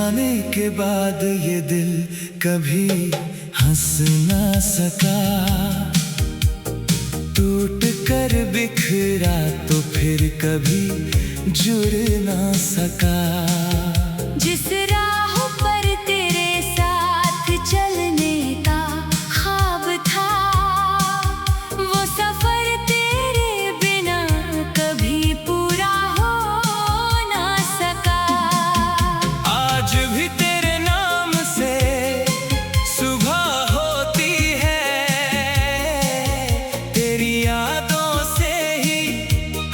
जाने के बाद ये दिल कभी हंस ना सका। टूट कर बिखरा तो फिर कभी जुड़ ना सका। जिस राह पर तेरे साथ चलने का ख्वाब था, वो सफर तेरे बिना कभी पूरा हो ना सका। आज भी तेरे नाम से सुबह होती है, तेरी यादों से ही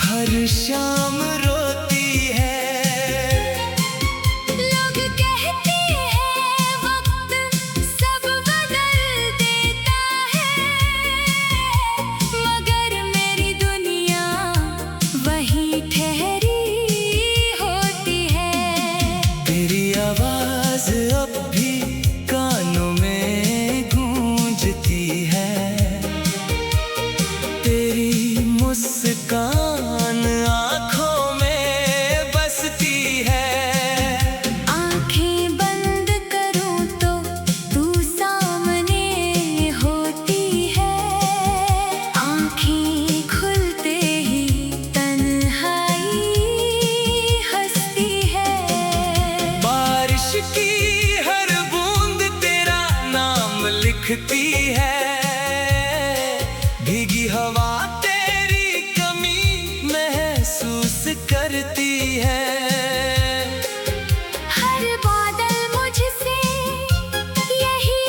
हर शाम रोती है। लोग कहते हैं वक्त सब बदल देता है, मगर मेरी दुनिया वहीं ठहरी होती है। तेरी आवाज अब भी कानों में गूंजती है, तेरी मुस्कान आँखों में बसती है। आँखें बंद करूं तो तू सामने होती है, आँखें खुलते ही तन्हाई हंसती है। बारिश की हर बूंद तेरा नाम लिखती है, भीगी हवा तेरी कमी महसूस करती है। हर बादल मुझसे यही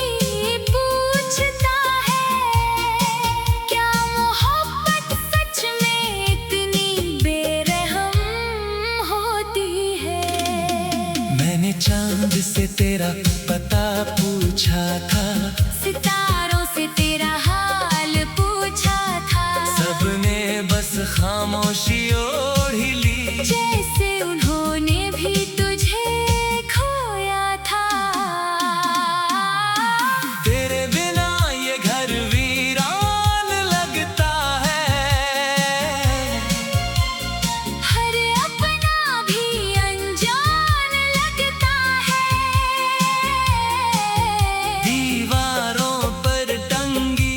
पूछता है, क्या मोहब्बत सच में इतनी बेरहम होती है। मैंने चांद से तेरा पता पूछा था, सितारों से तेरा हाल पूछा था, सबने बस खामोशी ओढ़ी ली, जैसे उन्होंने भी तुझे खोया था। तेरे बिना ये घर वीरान लगता है, हर अपना भी अनजान लगता है। दीवारों पर टंगी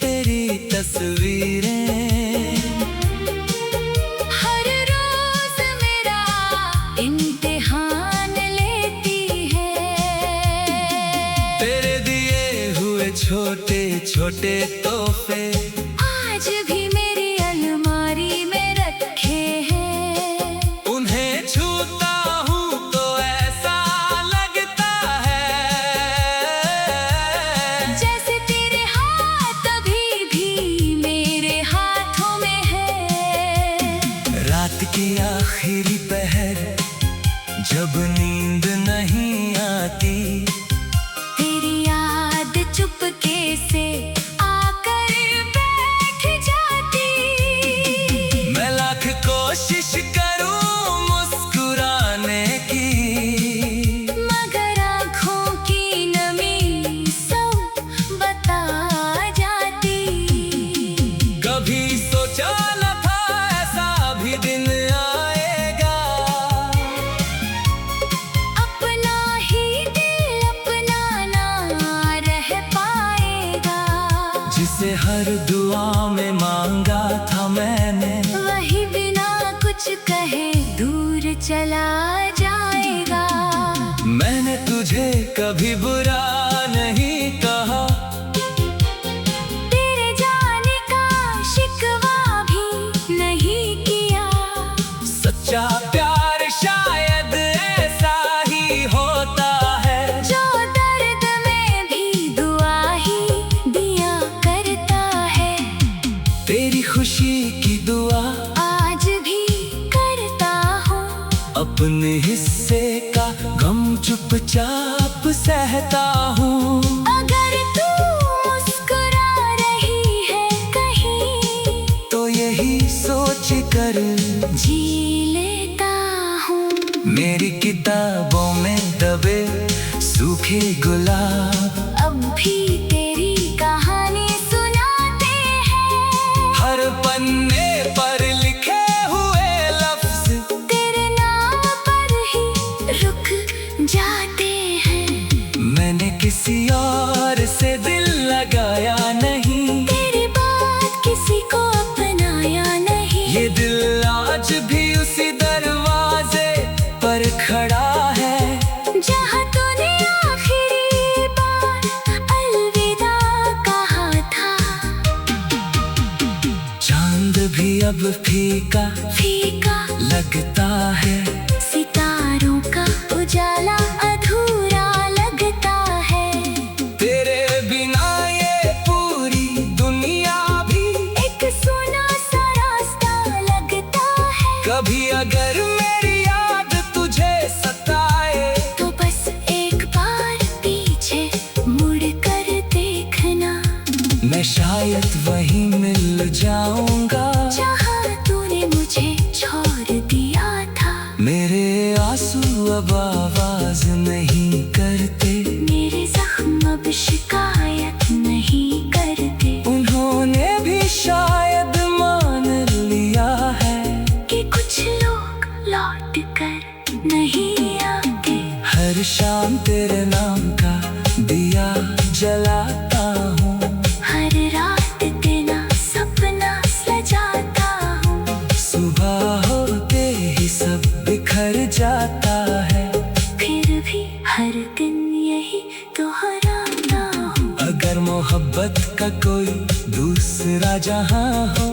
तेरी तस्वीरें, हर रोज मेरा इम्तिहान लेती है। तेरे दिए हुए छोटे छोटे तोहफे आज भी मेरी अलमारी में रखे हैं, उन्हें छूता हूँ तो ऐसा लगता है, जैसे तेरे हाथ अभी भी मेरे हाथों में है। रात की आखिरी पहर जब नींद नहीं आती, तेरी याद चुपके से आकर बैठ जाती। मैं लाख कोशिश करूं मुस्कुराने की, मगर आँखों की नमी सब बता जाती। कभी सोचा न था ऐसा भी दिन आएगा, अपना ही दिल अपना ना रह पाएगा। जिसे हर दुआ में मांगा था मैंने, वही बिना कुछ कहे दूर चला जाएगा। मैंने तुझे कभी बुरा नहीं कहा, तेरे जाने का शिकवा भी नहीं किया। सच्चा प्यार शायद ऐसा ही होता है, जो दर्द में भी दुआ ही दिया करता है। तेरी खुशी की दुआ आज भी करता हूँ, अपने हिस्से का गम चुपचाप सहता हूँ। अगर तू मुस्कुरा रही है कहीं, तो यही सोच कर जी लेता हूँ। मेरी किताबों में दबे सूखे गुलाब अब भी तेरी कहानी सुनाते हैं, हर पन्ने पर लिखे हुए लफ्ज तेरे नाम पर ही रुक जाते अब फीका फीका लगता है, सितारों का उजाला अधूरा लगता है। तेरे बिना ये पूरी दुनिया भी एक सुना सा रास्ता लगता है। कभी अगर मेरी याद तुझे सताए तो बस एक बार पीछे मुड़ कर देखना, मैं शायद वहीं मिल जाऊंगा जहाँ तूने मुझे छोड़ दिया था। मेरे आंसू अब आवाज नहीं करते, मेरे जख्म अब शिकायत नहीं करते। उन्होंने भी शायद मान लिया है कि कुछ लोग लौट कर नहीं आते। हर शाम तेरे नाम का दिया जलाता हूँ, हर रात तेरा सपना सजाता हूँ। सुबह होते ही सब बिखर जाता है, फिर भी हर दिन यही दोहराता हूँ। अगर मोहब्बत का कोई दूसरा जहां हो,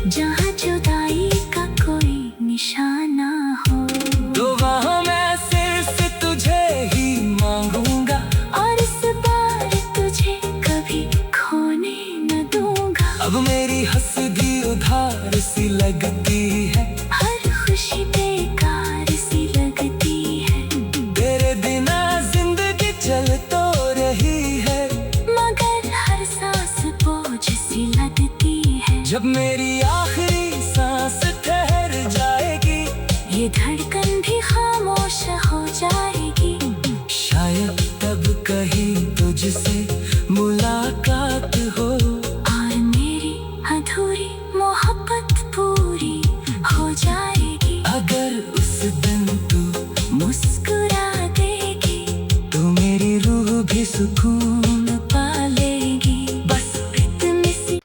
जहाँ जुदाई का कोई निशाना हो, तो वहाँ मैं सिर्फ तुझे ही मांगूंगा और इस बार तुझे कभी खोने न दूंगा। अब मेरी हंसदी उधार सी लगती है, हर खुशी बेकार सी लगती है। तेरे बिना जिंदगी चल तो रही है, मगर हर सांस बोझ सी लगती है। जब मेरी आखिरी सांस ठहर जाएगी, ये धड़कन भी खामोश हो जाएगी। शायद तब कहीं तुझसे मुलाकात हो, और मेरी अधूरी मोहब्बत पूरी हो जाएगी। अगर उस दिन तू मुस्कुरा देगी तो मेरी रूह भी सुकून पा लेगी। बस इतनी सी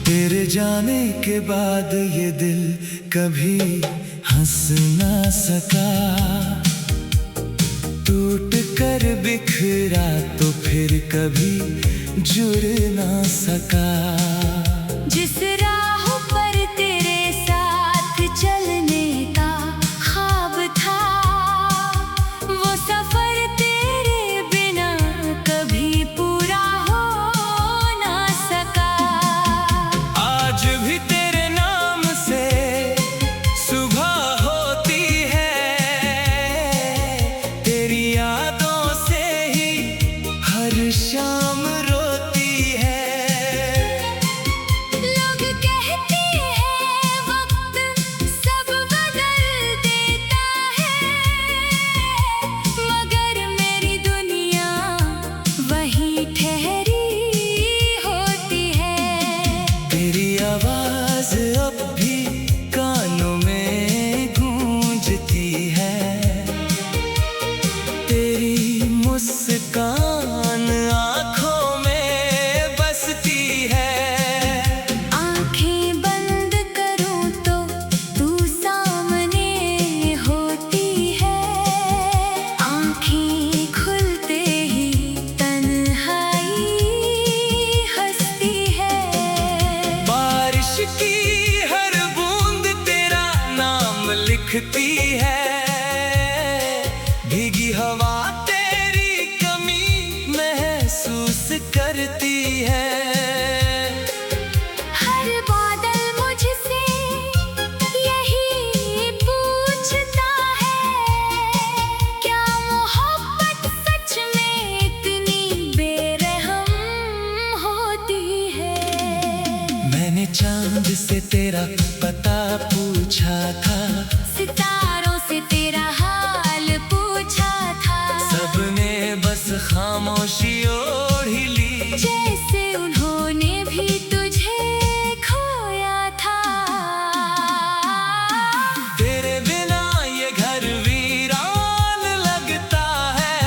तेरे जाने के बाद ये दिल कभी हंस ना सका, टूट कर बिखरा तो फिर कभी जुड़ ना सका। जिस राह पर तेरे साथ चलने का ख्वाब था, वो सफर तेरे बिना कभी पूरा हो ना सका। आज भी तेरे नाम से सुबह होती है, तेरी यादों से ही हर शाम रोती है। लोग कहते हैं वक्त सब बदल देता है, मगर मेरी दुनिया वहीं ठहरी होती है। तेरी आवाज अब भी कानों में गूंजती है, तेरी मुस्कान आँखों में बसती है। आंखें बंद करूं तो तू सामने होती है, आंखें खुलते ही तन्हाई हंसती है। बारिश की हर बूंद तेरा नाम लिखती है, भीगी हवा तेरी कमी महसूस करती है। हर बादल मुझसे यही पूछता है, क्या मोहब्बत सच में इतनी बेरहम होती है। मैंने चांद से तेरा पता पूछा था, सितारों से तेरा हाल पूछा था, सबने बस खामोशी ओढ़ी ली, जैसे उन्होंने भी तुझे खोया था। तेरे बिना ये घर वीरान लगता है,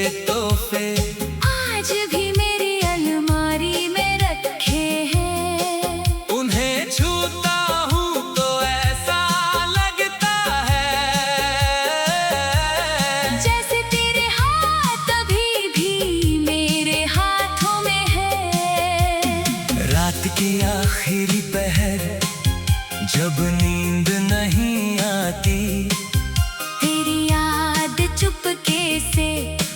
ये तोहफे आज भी मेरी अलमारी में रखे हैं। उन्हें छूता हूँ तो ऐसा लगता है जैसे तेरे हाथ अभी भी मेरे हाथों में है। रात की आखिरी पहर जब नींद नहीं आती, तेरी याद चुपके से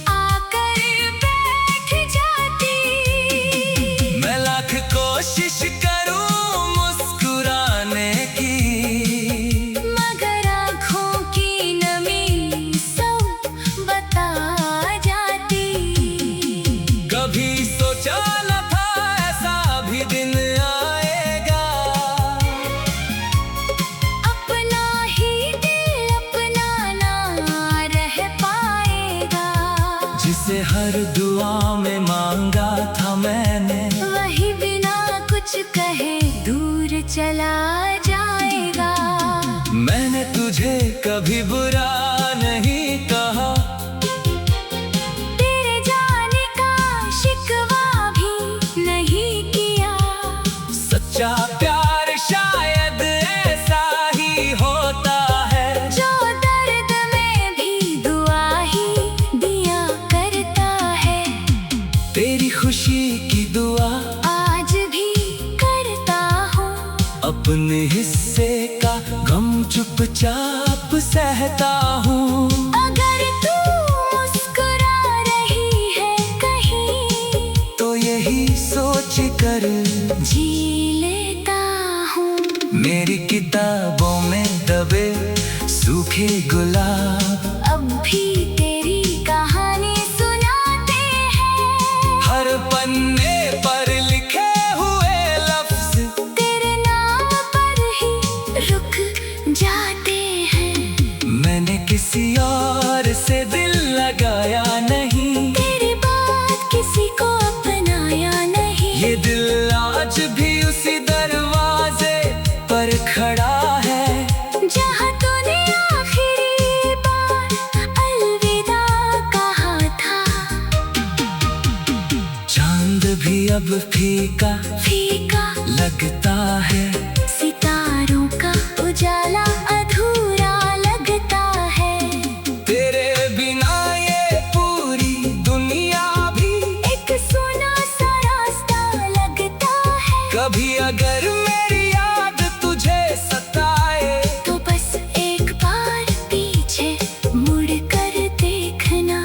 आकर बैठ जाती। मैं लाख कोशिश करूं मुस्कुराने की, मगर आँखों की नमी सब बता जाती। कभी सोचा न था ऐसा भी दिन आएगा, अपना ही दिल अपना ना रह पाएगा। जिसे हर दुआ में मांगा था मैंने, वही बिना कुछ कहे दूर चला जाएगा। मैंने तुझे कभी बुरा नहीं कहा, तेरे जाने का शिकवा भी नहीं किया। सच्चा प्यार शायद ऐसा ही होता है, जो दर्द में भी दुआ ही दिया करता है। तेरी खुशी की दुआ आज भी करता हूँ, अपने हिस्से का गम चुपचाप सहता हूँ। अगर तू मुस्कुरा रही है कहीं, तो यही सोच कर जी लेता हूँ। मेरी किताबों में दबे सूखे गुलाब अब भी तेरी कहानी सुनाते हैं। हर पन्ने पर लिखे हुए लफ्ज तेरे नाम पर ही रुक जाते हैं। मैंने किसी और से दिल लगाया नहीं, तेरी बात किसी को अपनाया नहीं। ये दिल आज भी उसी दरवाजे पर खड़ा है, जहाँ तूने आखिरी बार अलविदा कहा था। चांद भी अब फीका फीका लगता है, सितारों का उजाला अधूरा लगता है। तेरे बिना ये पूरी दुनिया भी एक सुना सा रास्ता लगता है। कभी अगर मेरी याद तुझे सताए, तो बस एक बार पीछे मुड़ कर देखना।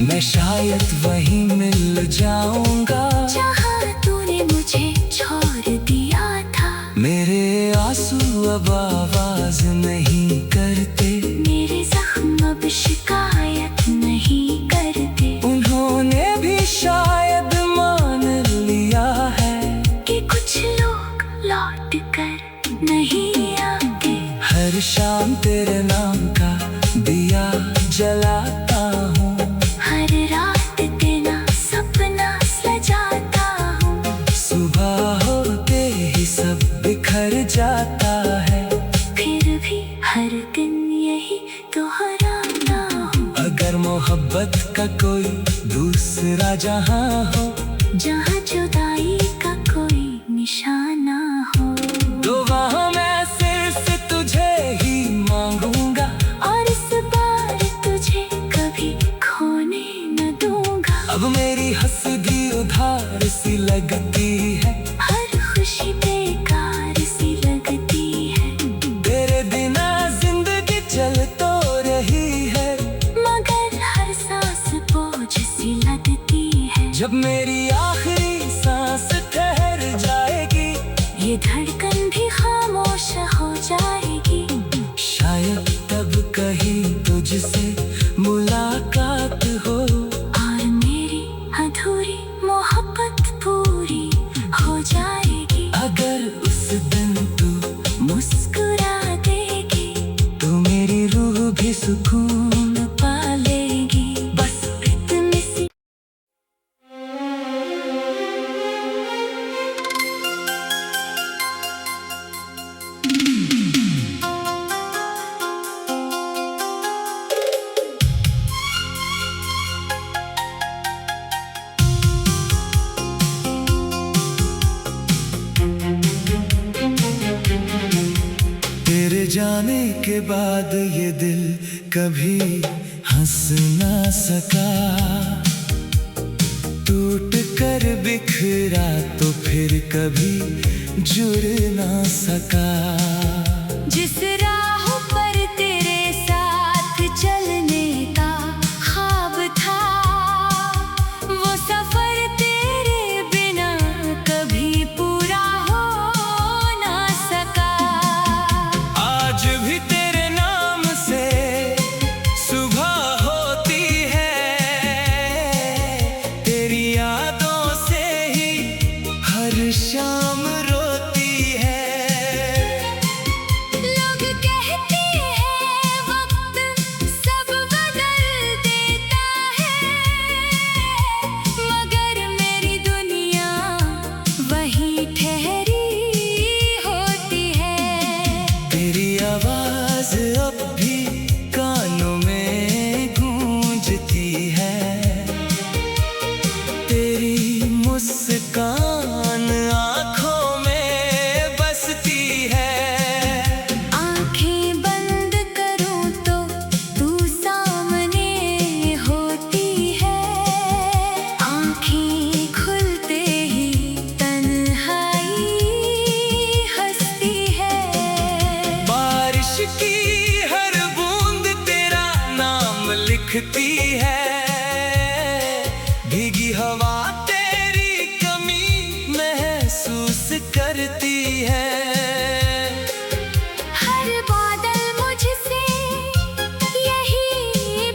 मैं शायद वहीं मिल जाऊंगा जहाँ तूने मुझे छोड़ दिया था। मेरे आंसू अब आवाज नहीं करते, मेरे जख्म अब शिकायत नहीं करते। उन्होंने भी शायद मान लिया है कि कुछ लोग लौट कर नहीं आते। हर शाम तेरे नाम का दिया जलाता हूँ, हर रात तेरा सपना सजाता हूँ। सुबह होते ही सब बिखर जाता है, फिर भी हर दिन यही दोहराता हूँ। अगर मोहब्बत का कोई दूसरा जहां हो, जहाँ जुदाई का कोई निशाना हो। तो वहां मैं सिर्फ तुझे ही मांगूंगा, और इस बार तुझे कभी खोने न दूंगा। अब मेरी हंसदी उधार सी लगती है, हर खुशी बेकार सी लगती है। तेरे बिना जिंदगी चल तो रही है, मगर हर सांस बोझ सी लगती है। जब मेरी आखिरी सांस ठहर जाएगी, ये धड़कन भी खामोश हो जाएगी। शायद तब कहीं तुझसे मुलाकात हो, और मेरी अधूरी मोहब्बत पूरी हो जाएगी। अगर उस दिन तू मुस्कुरा देगी, तो मेरी रूह भी सुकून पा लेगी। बस इतनी सी जाने के बाद ये दिल कभी हंस ना सका। टूट कर बिखरा तो फिर कभी जुड़ ना सका। जिस राह पर तेरे साथ चलने का ख्वाब था, वो सफर तेरे बिना कभी पूरा हो ना सका। आज भी तेरे नाम से सुबह होती है, तेरी यादों से ही हर शाम रोती है। लोग कहते हैं वक्त सब बदल देता है, मगर मेरी दुनिया वहीं ठहरी होती है। तेरी आवाज अब भी कानों में गूंजती है, तेरी मुस्कान आँखों में बसती है। आंखें बंद करूं तो तू सामने होती है, आंखें खुलते ही तन्हाई हंसती है। बारिश की हर बूंद तेरा नाम लिखती है, भीगी हवा तेरी कमी महसूस करती है। हर बादल मुझसे यही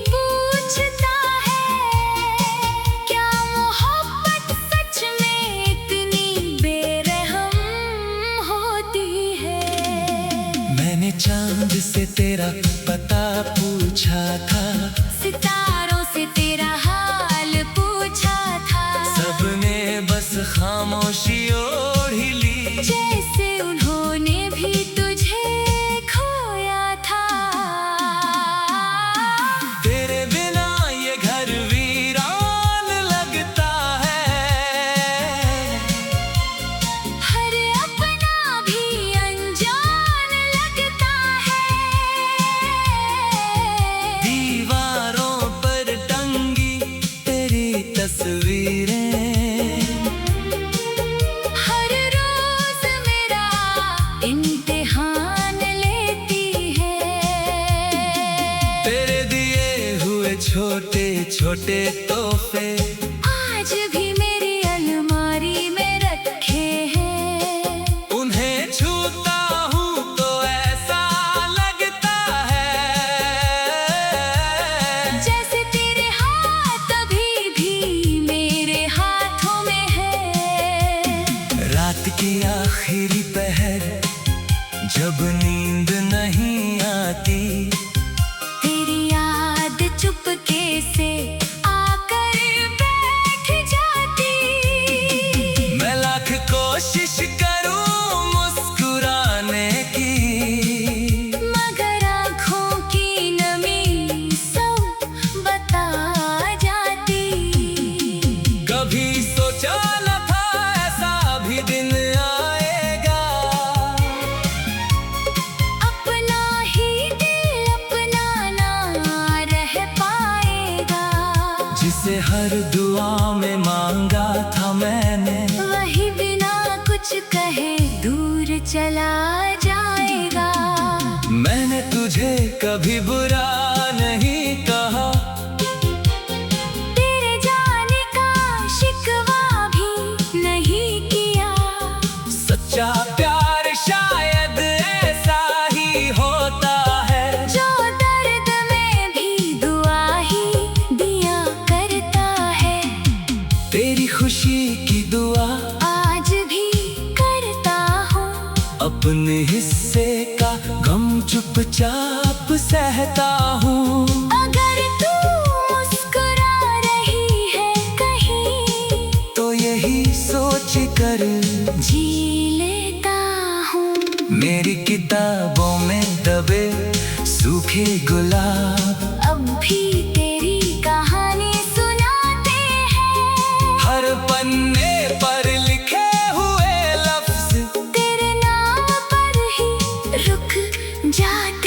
पूछता है, क्या मोहब्बत सच में इतनी बेरहम होती है। मैंने चांद से तेरा पता पूछा था, सितारों से तेरा हाल पूछा था, सबने बस खामोशी ओढ़ी ली। जैसे उन्होंने भी तुझे खोया था। तेरे बिना ये घर वीरान लगता है, हर अपना भी अनजान लगता है। दीवारों पर टंगी तेरी तस्वीरें हर रोज मेरा इम्तिहान लेती है। तेरे दिए हुए छोटे छोटे तोहफे आज भी मेरी अलमारी में रखे हैं, उन्हें छूता हूँ तो ऐसा लगता है, जैसे तेरे हाथ अभी भी मेरे हाथों में है। रात की आखिरी पहर जब नींद नहीं आती, तेरी याद चुपके से आकर बैठ जाती। मैं लाख कोशिश करूँ मुस्कुराने की, मगर आँखों की नमी सब बता जाती। कभी सोचा न था ऐसा भी दिन आएगा, अपना ही दिल अपना ना रह पाएगा। जिसे हर दुआ में मांगा था मैंने, वही बिना कुछ कहे दूर चला जाएगा। मैंने तुझे कभी बुरा नहीं कहा, तेरे जाने का शिकवा भी नहीं किया। सच्चा प्यार शायद ऐसा ही होता है, जो दर्द में भी दुआ ही दिया करता है। तेरी खुशी की दुआ आज भी करता हूँ, अपने हिस्से का गम चुपचाप सहता हूँ। अगर तू मुस्कुरा रही है कहीं, तो यही सोच कर जी लेता हूँ। मेरी किताबों में दबे सूखे गुलाब अब भी तेरी कहानी सुनाते हैं। हर पन्ने पर लिखे हुए लफ्ज तेरे नाम पर ही रुक जाते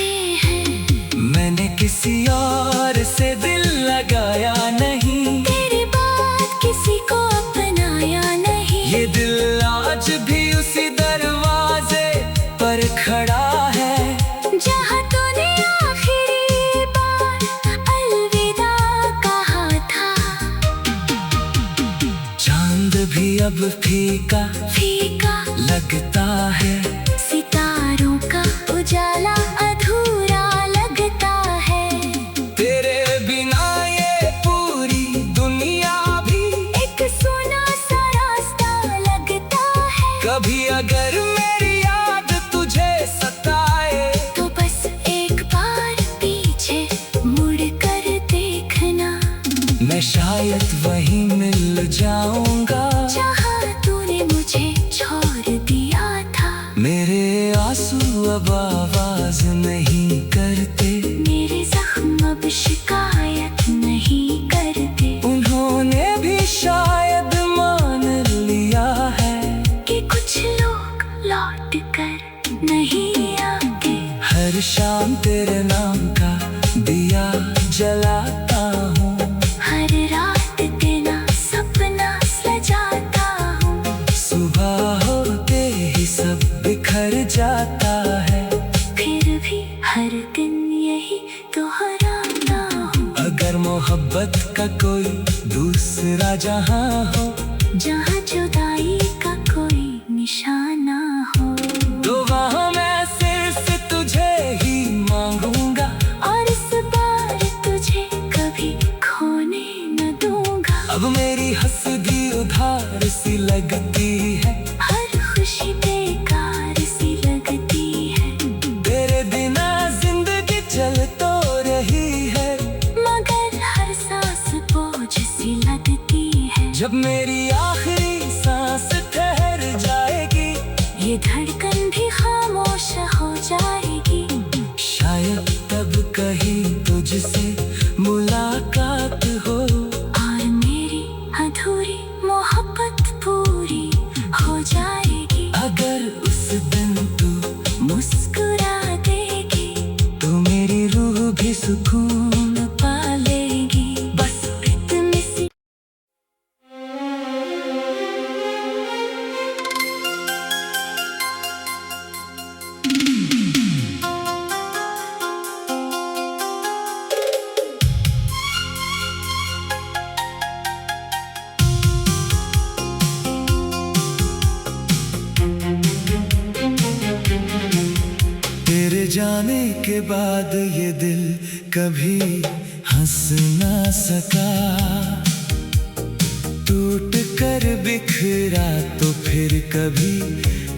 भी अब फीका फीका लगता है। सितारों का उजाला अधूरा लगता है। तेरे बिना ये पूरी दुनिया भी एक सुना सा रास्ता लगता है। कभी अगर मेरी याद तुझे सताए तो बस एक बार पीछे मुड़ कर देखना। मैं शायद वहीं मिल जाऊंगा जहाँ तूने मुझे छोड़ दिया था। मेरे आंसू अब आवाज नहीं करते, मेरे जख्म अब शिकायत नहीं करते। उन्होंने भी शायद मान लिया है कि कुछ लोग लौट कर नहीं आते। हर शाम तेरे नाम का दिया जलाता हूँ, हर रात तेरा सपना सजाता हूँ। सुबह होते ही सब बिखर जाता है। फिर भी हर दिन यही दोहराता हूँ। अगर मोहब्बत का कोई दूसरा जहां हो, जहाँ जुदाई का कोई निशाना हो, तो वहां मैं सिर्फ तुझे ही मांगूंगा और इस बार तुझे कभी खोने न दूंगा। अब मेरी हंसदी उधार सी लगती है, हर खुशी बेकार सी लगती है। तेरे बिना जिंदगी चल तो रही है, मगर हर सांस बोझ सी लगती है। जब मेरी आखिरी सांस ठहर जाएगी, ये धड़कन भी खामोश हो जाएगी। शायद तब कहीं तुझसे मुलाकात हो, और मेरी अधूरी मोहब्बत पूरी हो जाएगी। अगर उस दिन तू मुस्कुरा देगी तो मेरी रूह भी सुकून पा लेगी। बस इतनी सी तेरे जाने के बाद ये दिल कभी हंस ना सका, टूट कर बिखरा तो फिर कभी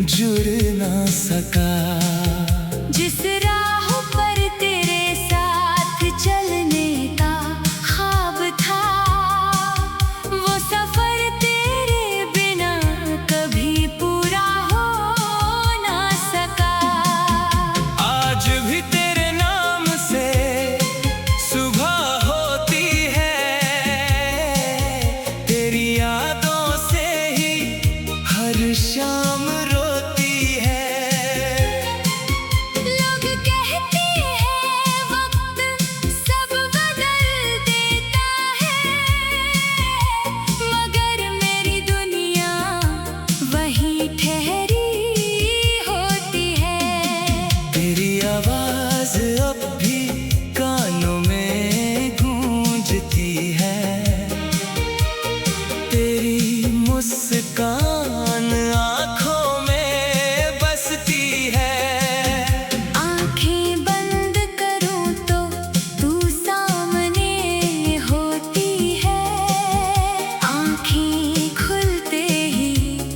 जुड़ ना सका। जिस राह पर तेरे साथ चलने का ख्वाब था, वो सफर तेरे बिना कभी पूरा हो ना सका। आज भी तेरे नाम से सुबह होती है, तेरी यादों से ही हर शाम रोती है। लोग कहते हैं वक्त सब बदल देता है, मगर मेरी दुनिया वहीं ठहरी होती है। तेरी आवाज अब भी कानों में गूंजती है, तेरी मुस्कान आँखों में बसती है। आंखें बंद करूं तो तू सामने होती है, आंखें खुलते ही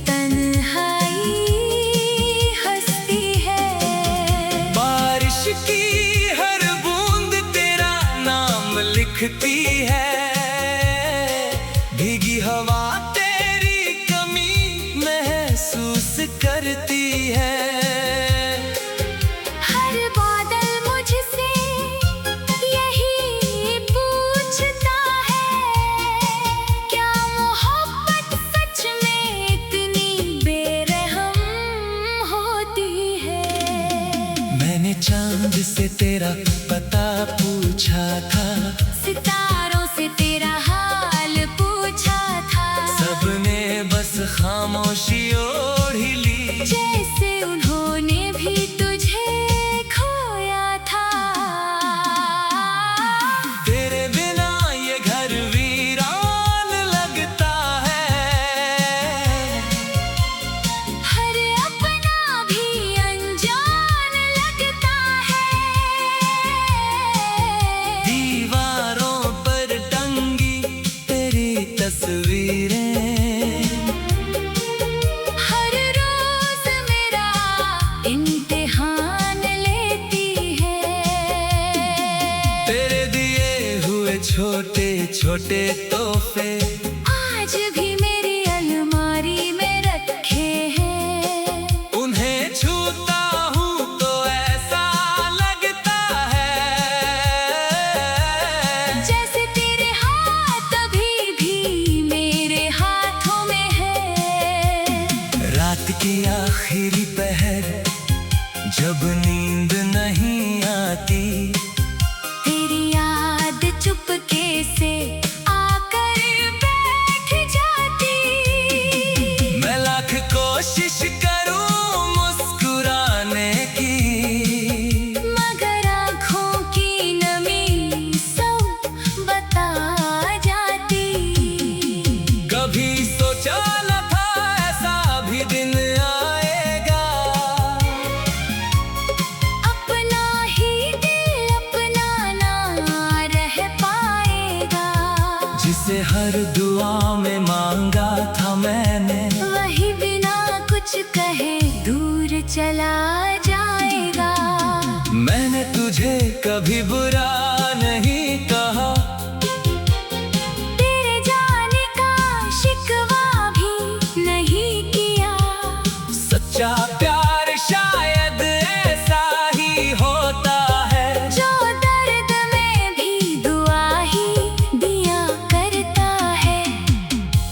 तन्हाई हंसती है। बारिश की हर बूंद तेरा नाम लिखती है, भीगी हवा तेरी कमी महसूस करती है। हर बादल मुझसे यही पूछता है, क्या मोहब्बत सच में इतनी बेरहम होती है। मैंने चांद से तेरा पता पूछा था, सितारों से तेरा हाल पूछा था। सबने बस खामोशी ओढ़ी ली, जैसे उन्होंने भी तुझे खोया था। तेरे बिना ये घर वीरान लगता है। से आज भी मेरी अलमारी में रखे हैं। उन्हें छूता हूँ तो ऐसा लगता है जैसे तेरे हाथ अभी भी मेरे हाथों में है। रात की आखिरी पहर जब नींद नहीं आती, तेरी याद चुपके से आकर बैठ जाती। मैं लाख कोशिश करूं मुस्कुराने की, मगर आँखों की नमी सब बता जाती। कभी सोचा न था ऐसा भी दिन आएगा, अपना ही दिल अपना ना रह पाएगा। जिसे हर दुआ में मांगा था मैंने, वही बिना कुछ कहे दूर चला जाएगा। मैंने तुझे कभी बुरा नहीं कहा, तेरे जाने का शिकवा भी नहीं किया। सच्चा प्यार शायद ऐसा ही होता है, जो दर्द में भी दुआ ही दिया करता है।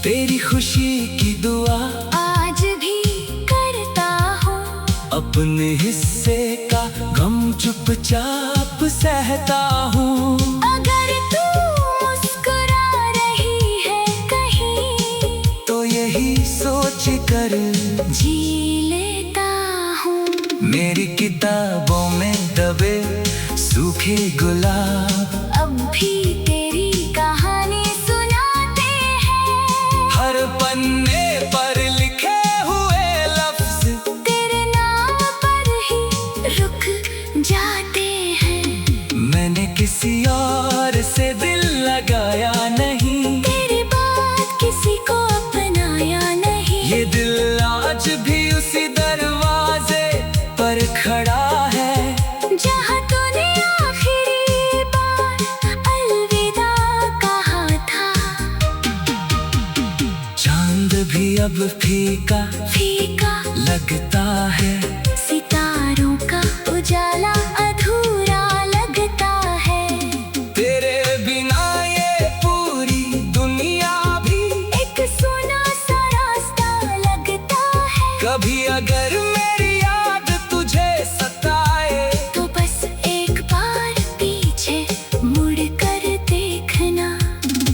तेरी खुशी की दुआ आज भी करता हूँ, अपने हिस्से का गम चुपचाप सहता हूँ। अगर तू मुस्कुरा रही है कहीं, तो यही सोच कर जी लेता हूँ। मेरी किताबों में दबे सूखे गुलाब अब भी तेरी कहानी सुनाते हैं। हर पन्ने पर लिखे हुए लफ्ज तेरे नाम पर ही रुक जाते हैं। मैंने किसी और से दिल लगाया नहीं, तेरी बात किसी को अपनाया नहीं। ये दिल आज भी उसी दरवाजे पर खड़ा है, जहाँ तूने आखिरी बार अलविदा कहा था। चांद भी अब फीका फीका लगता है, सितारों का उजाला अधूरा लगता है। तेरे बिना ये पूरी दुनिया भी एक सुना सा रास्ता लगता है। कभी अगर मेरी याद तुझे सताए, तो बस एक बार पीछे मुड़ कर देखना।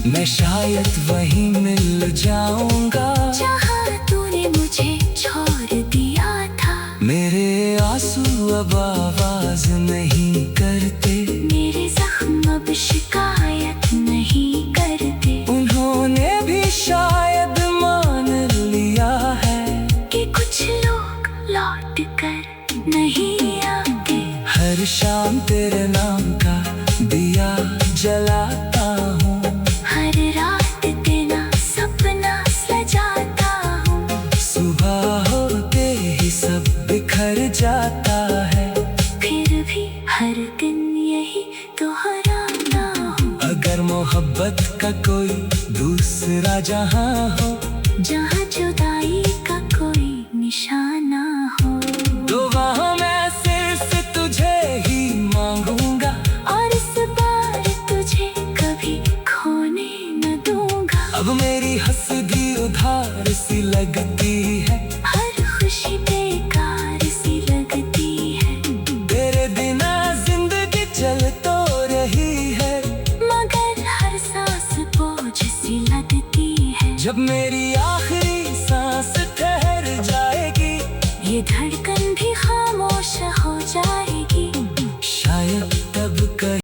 मैं शायद वहीं मिल जाऊंगा जहाँ तूने मुझे छोड़ दिया था। मेरे आंसू अब आवाज नहीं करते, मेरे जख्म अब शिकायत नहीं करते। उन्होंने भी शायद मान लिया है कि कुछ लोग लौट कर नहीं आते। हर शाम तेरे नाम का दिया जलाता हूँ, हर रात तेरा सपना सजाता हूँ। सुबह होते ही सब बिखर जाता है, फिर भी हर दिन यही दोहराता हूँ। अगर मोहब्बत का कोई दूसरा जहां हो, जहाँ जुदाई का कोई निशाना हो, तो वहाँ मैं सिर्फ तुझे ही मांगूंगा, और इस बार तुझे कभी खोने न दूंगा। अब मेरी हंसदी उधार सी लगती है, हर खुशी बेकार सी लगती है। तेरे बिना जिंदगी चल तो रही है, मगर हर सांस बोझ सी लगती है। जब मेरी आखिरी सांस ठहर जाएगी, ये धड़कन